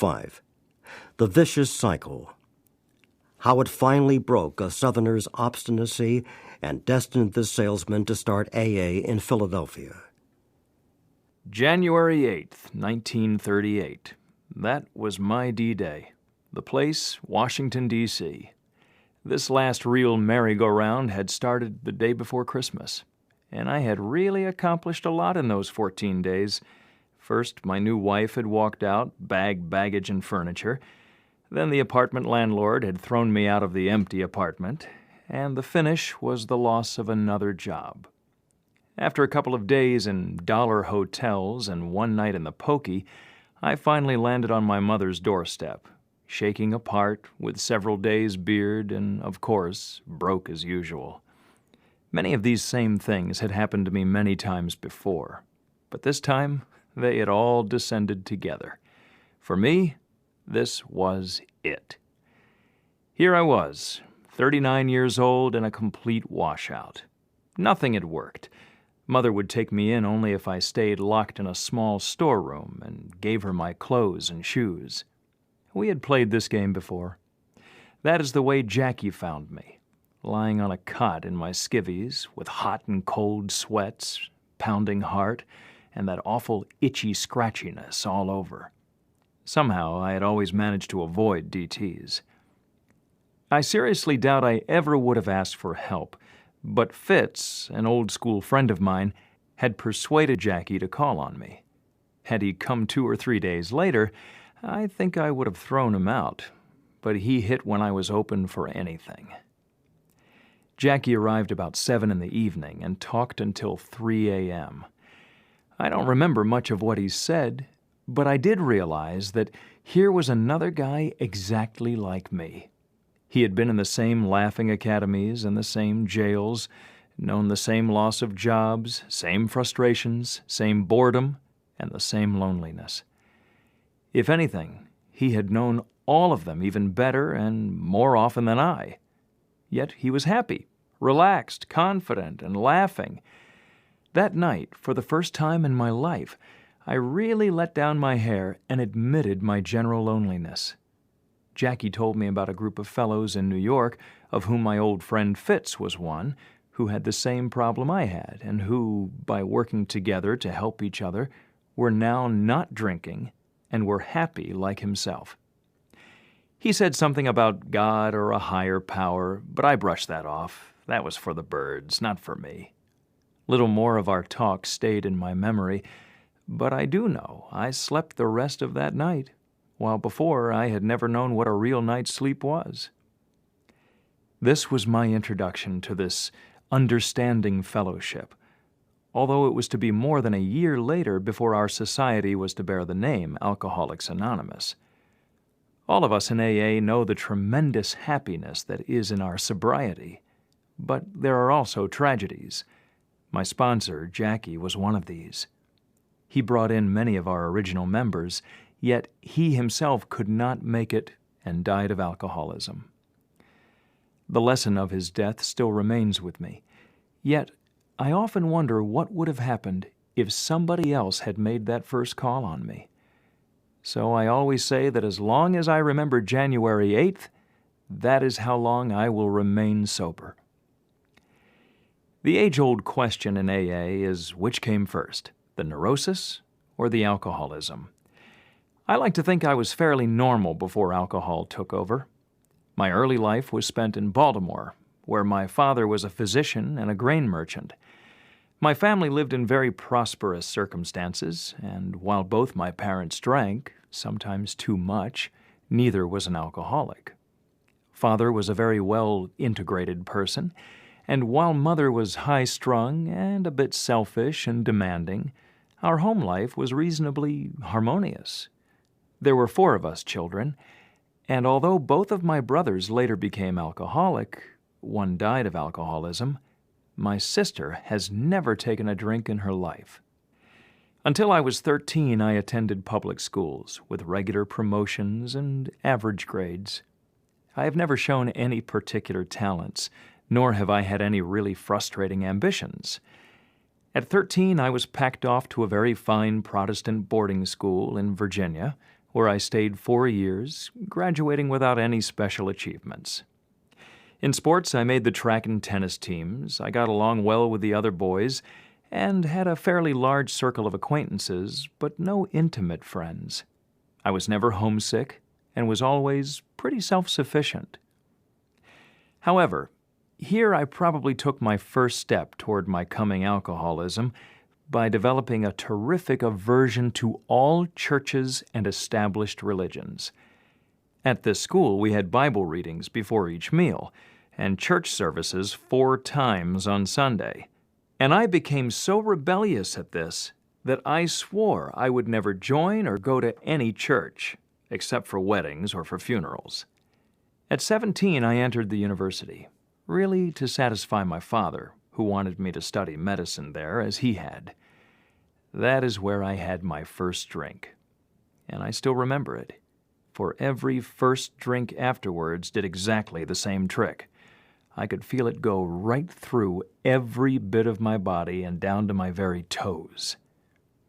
5. The Vicious Cycle. How it finally broke a Southerner's obstinacy and destined the salesman to start AA in Philadelphia. January 8th, 1938. That was my D-Day. The place, Washington, D.C. This last real merry-go-round had started the day before Christmas, and I had really accomplished a lot in those 14 days. First, my new wife had walked out, baggage, and furniture. Then the apartment landlord had thrown me out of the empty apartment, and the finish was the loss of another job. After a couple of days in dollar hotels and one night in the pokey, I finally landed on my mother's doorstep, shaking apart, with several days' beard and, of course, broke as usual. Many of these same things had happened to me many times before, but this time they had all descended together. For me, this was it. Here I was, 39 years old and a complete washout. Nothing had worked. Mother would take me in only if I stayed locked in a small storeroom and gave her my clothes and shoes. We had played this game before. That is the way Jackie found me, lying on a cot in my skivvies with hot and cold sweats, pounding heart, and that awful itchy scratchiness all over. Somehow I had always managed to avoid DTs. I seriously doubt I ever would have asked for help, but Fitz, an old-school friend of mine, had persuaded Jackie to call on me. Had he come 2 or 3 days later, I think I would have thrown him out, but he hit when I was open for anything. Jackie arrived about 7 in the evening and talked until 3 a.m. I don't remember much of what he said, but I did realize that here was another guy exactly like me. He had been in the same laughing academies and the same jails, known the same loss of jobs, same frustrations, same boredom, and the same loneliness. If anything, he had known all of them even better and more often than I. Yet he was happy, relaxed, confident, and laughing. That night, for the first time in my life, I really let down my hair and admitted my general loneliness. Jackie told me about a group of fellows in New York, of whom my old friend Fitz was one, who had the same problem I had, and who, by working together to help each other, were now not drinking and were happy like himself. He said something about God or a higher power, but I brushed that off. That was for the birds, not for me. Little more of our talk stayed in my memory, but I do know I slept the rest of that night, while before I had never known what a real night's sleep was. This was my introduction to this understanding fellowship, although it was to be more than a year later before our society was to bear the name Alcoholics Anonymous. All of us in AA know the tremendous happiness that is in our sobriety, but there are also tragedies. My sponsor, Jackie, was one of these. He brought in many of our original members, yet he himself could not make it and died of alcoholism. The lesson of his death still remains with me, yet I often wonder what would have happened if somebody else had made that first call on me. So I always say that as long as I remember January 8th, that is how long I will remain sober. The age-old question in AA is which came first, the neurosis or the alcoholism? I like to think I was fairly normal before alcohol took over. My early life was spent in Baltimore, where my father was a physician and a grain merchant. My family lived in very prosperous circumstances, and while both my parents drank, sometimes too much, neither was an alcoholic. Father was a very well-integrated person, and while Mother was high-strung and a bit selfish and demanding, our home life was reasonably harmonious. There were 4 of us children, and although both of my brothers later became alcoholic, one died of alcoholism, my sister has never taken a drink in her life. Until I was 13, I attended public schools with regular promotions and average grades. I have never shown any particular talents, nor have I had any really frustrating ambitions. At 13, I was packed off to a very fine Protestant boarding school in Virginia, where I stayed 4 years, graduating without any special achievements. In sports, I made the track and tennis teams. I got along well with the other boys and had a fairly large circle of acquaintances, but no intimate friends. I was never homesick and was always pretty self-sufficient. However, here I probably took my first step toward my coming alcoholism by developing a terrific aversion to all churches and established religions. At this school, we had Bible readings before each meal and church services 4 times on Sunday. And I became so rebellious at this that I swore I would never join or go to any church, except for weddings or for funerals. At 17, I entered the university, really to satisfy my father, who wanted me to study medicine there as he had. That is where I had my first drink, and I still remember it, for every first drink afterwards did exactly the same trick. I could feel it go right through every bit of my body and down to my very toes.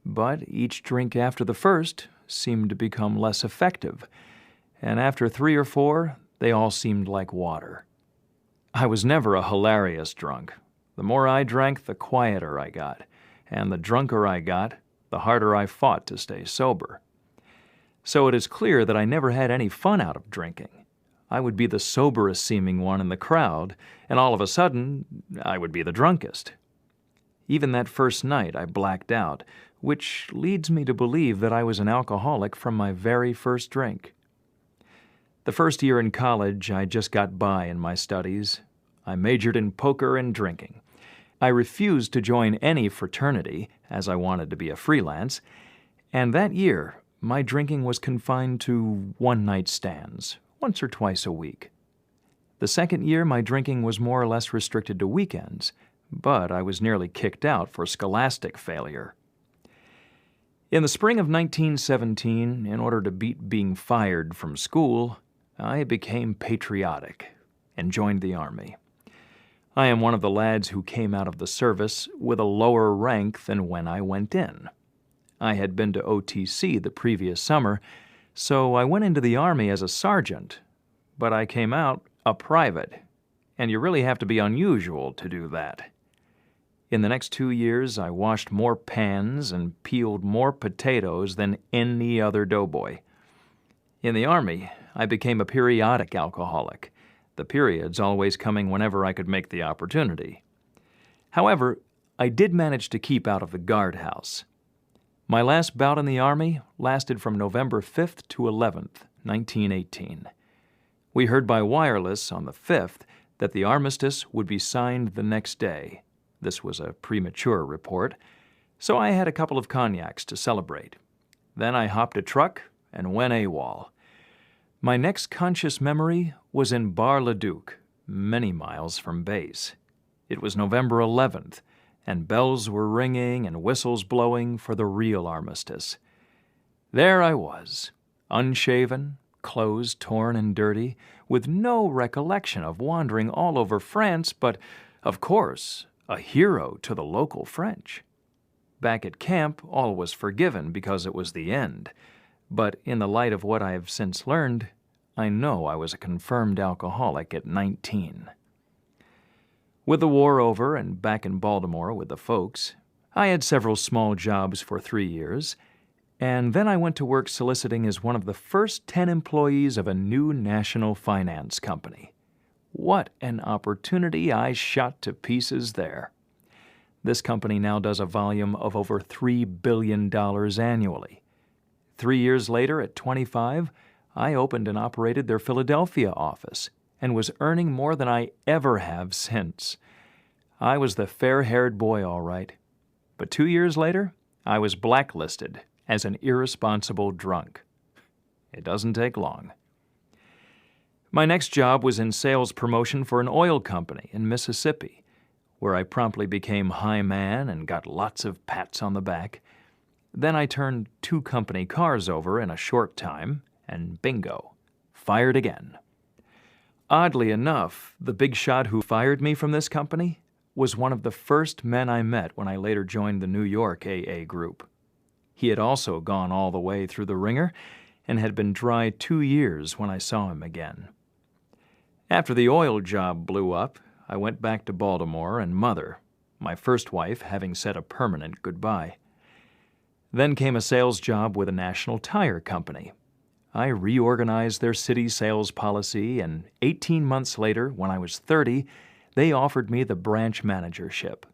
But each drink after the first seemed to become less effective, and after 3 or 4, they all seemed like water. I was never a hilarious drunk. The more I drank, the quieter I got, and the drunker I got, the harder I fought to stay sober. So it is clear that I never had any fun out of drinking. I would be the soberest-seeming one in the crowd, and all of a sudden, I would be the drunkest. Even that first night, I blacked out, which leads me to believe that I was an alcoholic from my very first drink. The first year in college, I just got by in my studies. I majored in poker and drinking. I refused to join any fraternity, as I wanted to be a freelance, and that year, my drinking was confined to one-night stands, once or twice a week. The second year, my drinking was more or less restricted to weekends, but I was nearly kicked out for scholastic failure. In the spring of 1917, in order to beat being fired from school, I became patriotic and joined the Army. I am one of the lads who came out of the service with a lower rank than when I went in. I had been to OTC the previous summer, so I went into the Army as a sergeant, but I came out a private, and you really have to be unusual to do that. In the next 2 years, I washed more pans and peeled more potatoes than any other doughboy. In the Army, I became a periodic alcoholic, the periods always coming whenever I could make the opportunity. However, I did manage to keep out of the guardhouse. My last bout in the Army lasted from November 5th to 11th, 1918. We heard by wireless on the 5th that the armistice would be signed the next day. This was a premature report, so I had a couple of cognacs to celebrate. Then I hopped a truck and went AWOL. My next conscious memory was in Bar-le-Duc, many miles from base. It was November 11th, and bells were ringing and whistles blowing for the real armistice. There I was, unshaven, clothes torn and dirty, with no recollection of wandering all over France, but, of course, a hero to the local French. Back at camp, all was forgiven because it was the end, but in the light of what I have since learned, I know I was a confirmed alcoholic at 19. With the war over and back in Baltimore with the folks, I had several small jobs for 3 years, and then I went to work soliciting as one of the first 10 employees of a new national finance company. What an opportunity I shot to pieces there. This company now does a volume of over $3 billion annually. 3 years later, at 25, I opened and operated their Philadelphia office and was earning more than I ever have since. I was the fair-haired boy, all right. But 2 years later, I was blacklisted as an irresponsible drunk. It doesn't take long. My next job was in sales promotion for an oil company in Mississippi, where I promptly became high man and got lots of pats on the back. Then I turned 2 company cars over in a short time, and bingo, fired again. Oddly enough, the big shot who fired me from this company was one of the first men I met when I later joined the New York AA group. He had also gone all the way through the ringer, and had been dry 2 years when I saw him again. After the oil job blew up, I went back to Baltimore and Mother, my first wife having said a permanent goodbye. Then came a sales job with a national tire company. I reorganized their city sales policy, and 18 months later, when I was 30, they offered me the branch managership.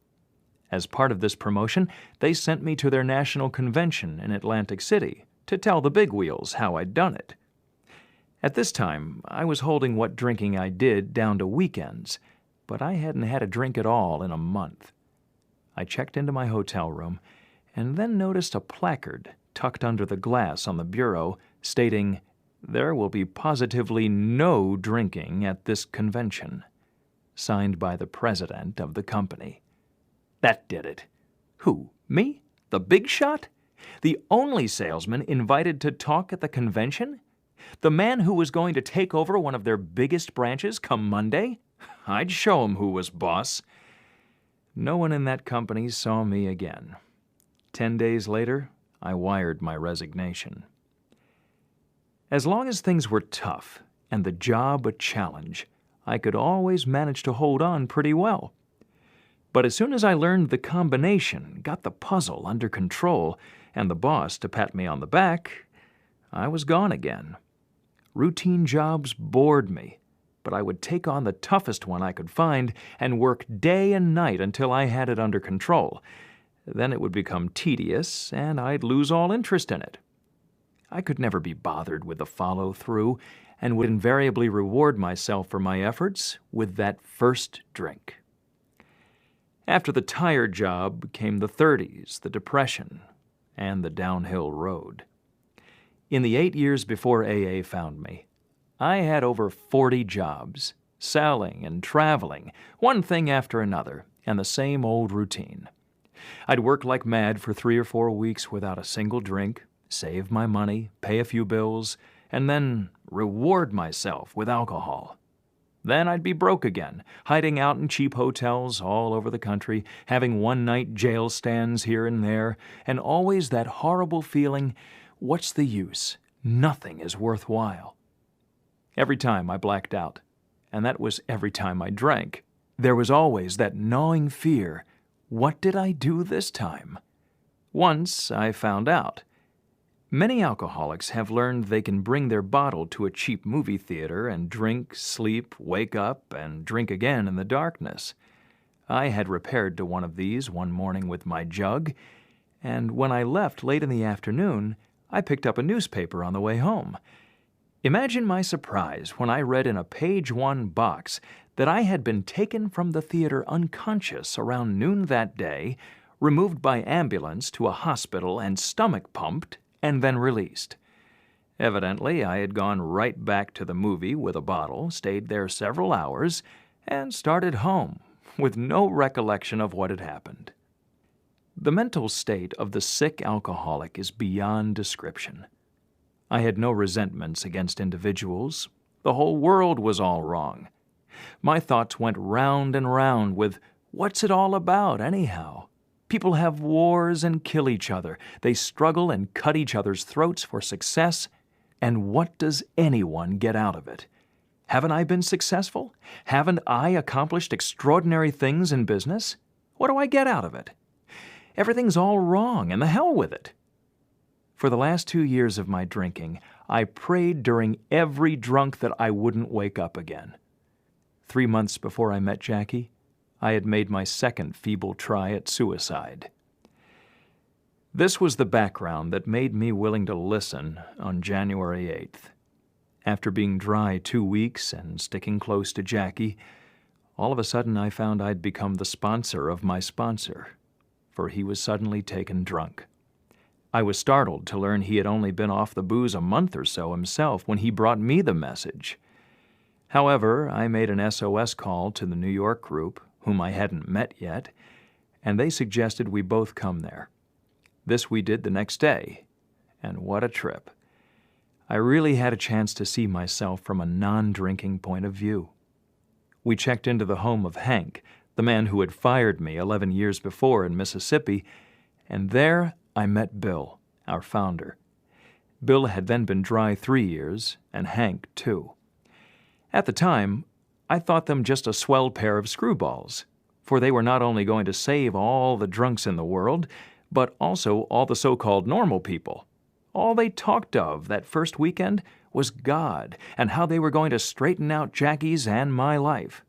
As part of this promotion, they sent me to their national convention in Atlantic City to tell the bigwheels how I'd done it. At this time, I was holding what drinking I did down to weekends, but I hadn't had a drink at all in a month. I checked into my hotel room and then noticed a placard tucked under the glass on the bureau stating, "There will be positively no drinking at this convention," signed by the president of the company. That did it. Who, me? The big shot? The only salesman invited to talk at the convention? The man who was going to take over one of their biggest branches come Monday? I'd show him who was boss. No one in that company saw me again. 10 days later, I wired my resignation. As long as things were tough and the job a challenge, I could always manage to hold on pretty well. But as soon as I learned the combination, got the puzzle under control, and the boss to pat me on the back, I was gone again. Routine jobs bored me, but I would take on the toughest one I could find and work day and night until I had it under control. Then it would become tedious, and I'd lose all interest in it. I could never be bothered with the follow-through, and would invariably reward myself for my efforts with that first drink. After the tire job came the 30s, the Depression, and the downhill road. In the 8 years before AA found me, I had over 40 jobs, selling and traveling, one thing after another, and the same old routine. I'd work like mad for 3 or 4 weeks without a single drink, save my money, pay a few bills, and then reward myself with alcohol. Then I'd be broke again, hiding out in cheap hotels all over the country, having one-night jail stands here and there, and always that horrible feeling, what's the use? Nothing is worthwhile. Every time I blacked out, and that was every time I drank, there was always that gnawing fear, what did I do this time? Once I found out. Many alcoholics have learned they can bring their bottle to a cheap movie theater and drink, sleep, wake up, and drink again in the darkness. I had repaired to one of these one morning with my jug, and when I left late in the afternoon, I picked up a newspaper on the way home. Imagine my surprise when I read in a page 1 box that I had been taken from the theater unconscious around noon that day, removed by ambulance to a hospital and stomach pumped, and then released. Evidently, I had gone right back to the movie with a bottle, stayed there several hours, and started home with no recollection of what had happened. The mental state of the sick alcoholic is beyond description. I had no resentments against individuals. The whole world was all wrong. My thoughts went round and round with, what's it all about, anyhow? People have wars and kill each other. They struggle and cut each other's throats for success. And what does anyone get out of it? Haven't I been successful? Haven't I accomplished extraordinary things in business? What do I get out of it? Everything's all wrong, and the hell with it. For the last 2 years of my drinking, I prayed during every drunk that I wouldn't wake up again. 3 months before I met Jackie, I had made my second feeble try at suicide. This was the background that made me willing to listen on January 8th. After being dry 2 weeks and sticking close to Jackie, all of a sudden I found I'd become the sponsor of my sponsor, for he was suddenly taken drunk. I was startled to learn he had only been off the booze a month or so himself when he brought me the message. However, I made an SOS call to the New York group, whom I hadn't met yet, and they suggested we both come there. This we did the next day, and what a trip. I really had a chance to see myself from a non-drinking point of view. We checked into the home of Hank, the man who had fired me 11 years before in Mississippi, and there I met Bill, our founder. Bill had then been dry 3 years, and Hank 2. At the time, I thought them just a swell pair of screwballs, for they were not only going to save all the drunks in the world, but also all the so-called normal people. All they talked of that first weekend was God and how they were going to straighten out Jackie's and my life.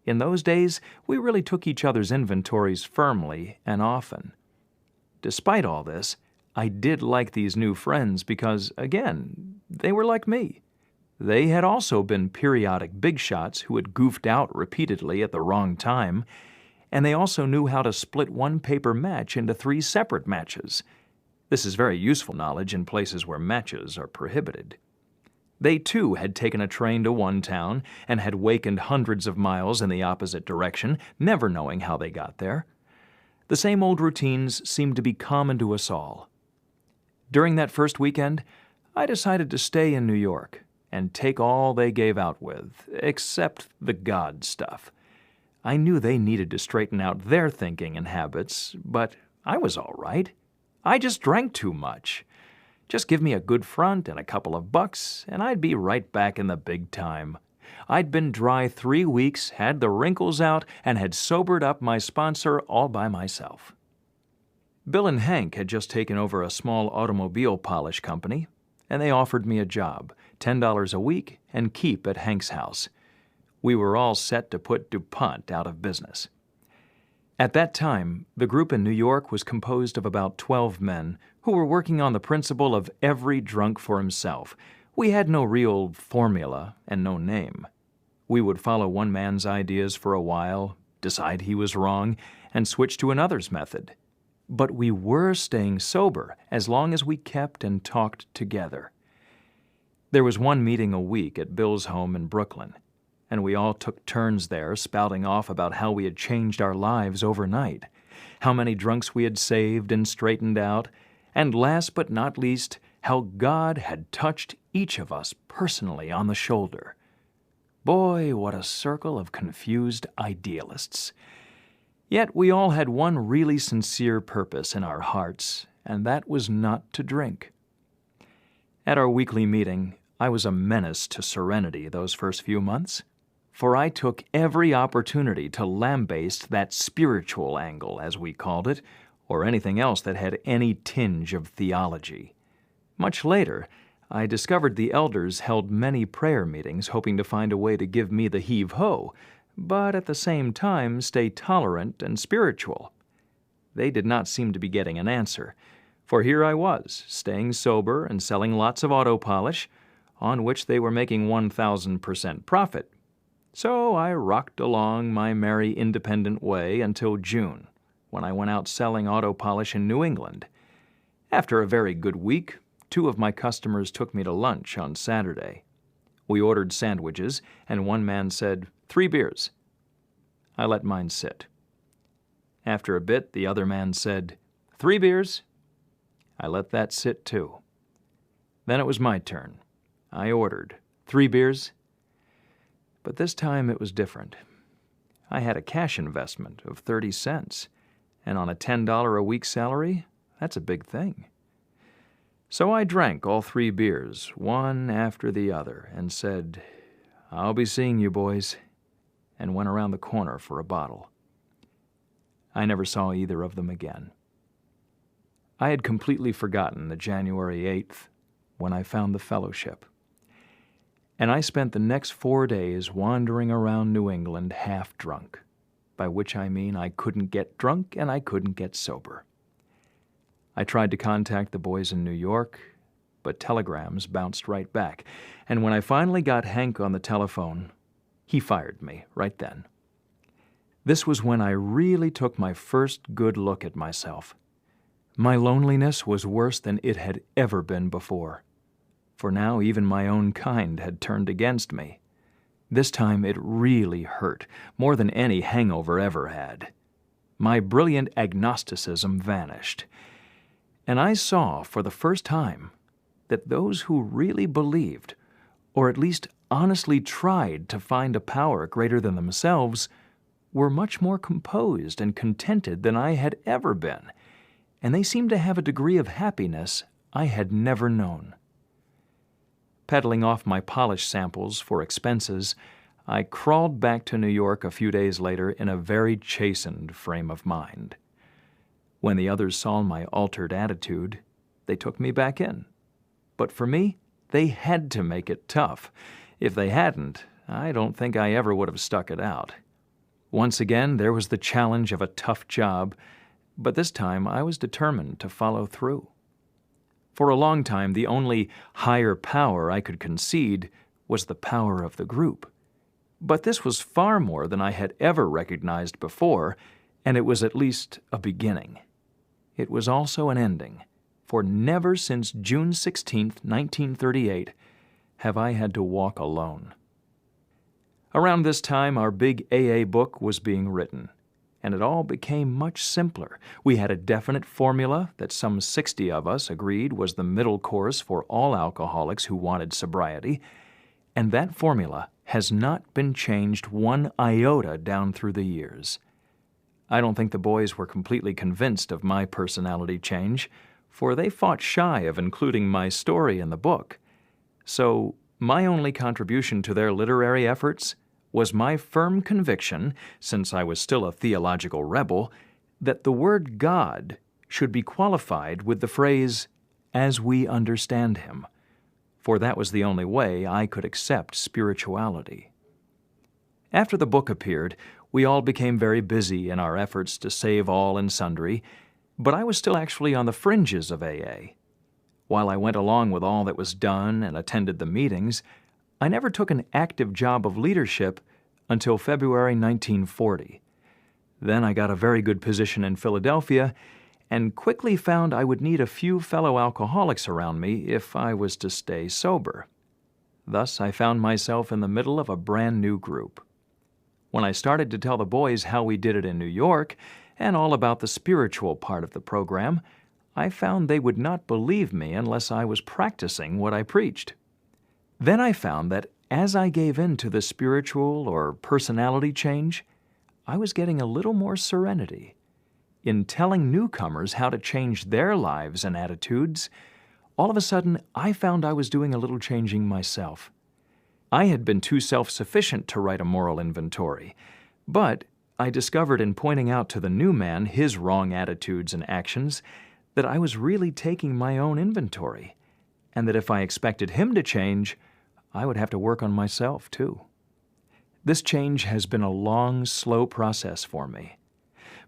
In those days, we really took each other's inventories firmly and often. Despite all this, I did like these new friends because, again, they were like me. They had also been periodic big shots who had goofed out repeatedly at the wrong time, and they also knew how to split one paper match into 3 separate matches. This is very useful knowledge in places where matches are prohibited. They, too, had taken a train to one town and had wakened hundreds of miles in the opposite direction, never knowing how they got there. The same old routines seemed to be common to us all. During that first weekend, I decided to stay in New York and take all they gave out with, except the God stuff. I knew they needed to straighten out their thinking and habits, but I was all right. I just drank too much. Just give me a good front and a couple of bucks, and I'd be right back in the big time. I'd been dry 3 weeks, had the wrinkles out, and had sobered up my sponsor all by myself. Bill and Hank had just taken over a small automobile polish company, and they offered me a job, $10 a week, and keep at Hank's house. We were all set to put DuPont out of business. At that time, the group in New York was composed of about 12 men who were working on the principle of every drunk for himself. We had no real formula and no name. We would follow one man's ideas for a while, decide he was wrong, and switch to another's method. But we were staying sober as long as we kept and talked together. There was one meeting a week at Bill's home in Brooklyn, and we all took turns there spouting off about how we had changed our lives overnight, how many drunks we had saved and straightened out, and last but not least, how God had touched each of us personally on the shoulder. Boy, what a circle of confused idealists. Yet we all had one really sincere purpose in our hearts, and that was not to drink. At our weekly meeting, I was a menace to serenity those first few months, for I took every opportunity to lambaste that spiritual angle, as we called it, or anything else that had any tinge of theology. Much later, I discovered the elders held many prayer meetings hoping to find a way to give me the heave-ho, but at the same time stay tolerant and spiritual. They did not seem to be getting an answer, for here I was, staying sober and selling lots of auto polish, on which they were making 1,000% profit. So I rocked along my merry independent way until June, when I went out selling auto polish in New England. After a very good week, 2 of my customers took me to lunch on Saturday. We ordered sandwiches, and one man said, 3 beers. I let mine sit. After a bit, the other man said, 3 beers. I let that sit too. Then it was my turn. I ordered 3 beers. But this time it was different. I had a cash investment of 30 cents, and on a $10 a week salary, that's a big thing. So I drank all 3 beers, one after the other, and said, "I'll be seeing you, boys," and went around the corner for a bottle. I never saw either of them again. I had completely forgotten the January 8th when I found the fellowship, and I spent the next 4 days wandering around New England half drunk, by which I mean I couldn't get drunk and I couldn't get sober. I tried to contact the boys in New York, but telegrams bounced right back, and when I finally got Hank on the telephone, he fired me right then. This was when I really took my first good look at myself. My loneliness was worse than it had ever been before, for now even my own kind had turned against me. This time it really hurt, more than any hangover ever had. My brilliant agnosticism vanished, and I saw for the first time that those who really believed, or at least honestly tried to find a power greater than themselves, were much more composed and contented than I had ever been, and they seemed to have a degree of happiness I had never known. Peddling off my polish samples for expenses, I crawled back to New York a few days later in a very chastened frame of mind. When the others saw my altered attitude, they took me back in. But for me, they had to make it tough. If they hadn't, I don't think I ever would have stuck it out. Once again, there was the challenge of a tough job, but this time I was determined to follow through. For a long time, the only higher power I could concede was the power of the group. But this was far more than I had ever recognized before, and it was at least a beginning. It was also an ending, for never since June 16, 1938, have I had to walk alone. Around this time, our big AA book was being written, and it all became much simpler. We had a definite formula that some 60 of us agreed was the middle course for all alcoholics who wanted sobriety, and that formula has not been changed one iota down through the years. I don't think the boys were completely convinced of my personality change, for they fought shy of including my story in the book. So my only contribution to their literary efforts was my firm conviction, since I was still a theological rebel, that the word God should be qualified with the phrase, "as we understand him," for that was the only way I could accept spirituality. After the book appeared, we all became very busy in our efforts to save all and sundry, but I was still actually on the fringes of AA. While I went along with all that was done and attended the meetings, I never took an active job of leadership until February 1940. Then I got a very good position in Philadelphia and quickly found I would need a few fellow alcoholics around me if I was to stay sober. Thus, I found myself in the middle of a brand new group. When I started to tell the boys how we did it in New York and all about the spiritual part of the program, I found they would not believe me unless I was practicing what I preached. Then I found that as I gave in to the spiritual or personality change, I was getting a little more serenity. In telling newcomers how to change their lives and attitudes, all of a sudden I found I was doing a little changing myself. I had been too self-sufficient to write a moral inventory, but I discovered in pointing out to the new man his wrong attitudes and actions that I was really taking my own inventory, and that if I expected him to change, I would have to work on myself too. This change has been a long, slow process for me.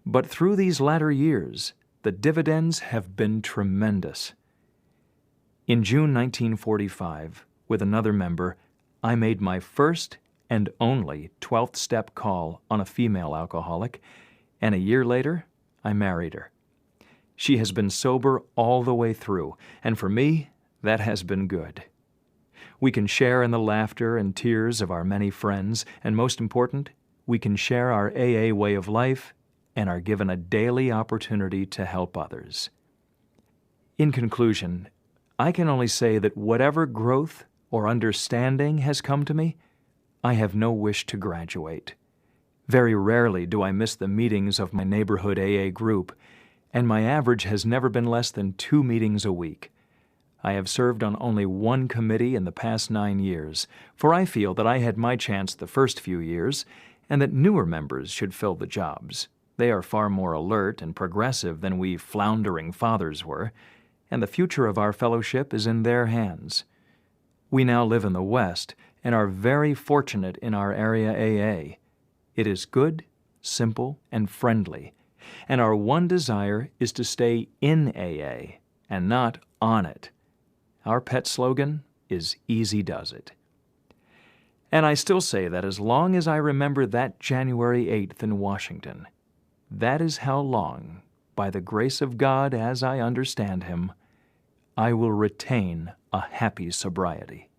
But through these latter years, the dividends have been tremendous. In June 1945, with another member, I made my first and only 12th step call on a female alcoholic, and a year later, I married her. She has been sober all the way through, and for me, that has been good. We can share in the laughter and tears of our many friends, and most important, we can share our AA way of life and are given a daily opportunity to help others. In conclusion, I can only say that whatever growth or understanding has come to me, I have no wish to graduate. Very rarely do I miss the meetings of my neighborhood AA group, and my average has never been less than 2 meetings a week. I have served on only one committee in the past 9 years, for I feel that I had my chance the first few years, and that newer members should fill the jobs. They are far more alert and progressive than we floundering fathers were, and the future of our fellowship is in their hands. We now live in the West and are very fortunate in our area AA. It is good, simple, and friendly, and our one desire is to stay in AA and not on it. Our pet slogan is "Easy Does It." And I still say that as long as I remember that January 8th in Washington, that is how long, by the grace of God as I understand Him, I will retain a happy sobriety.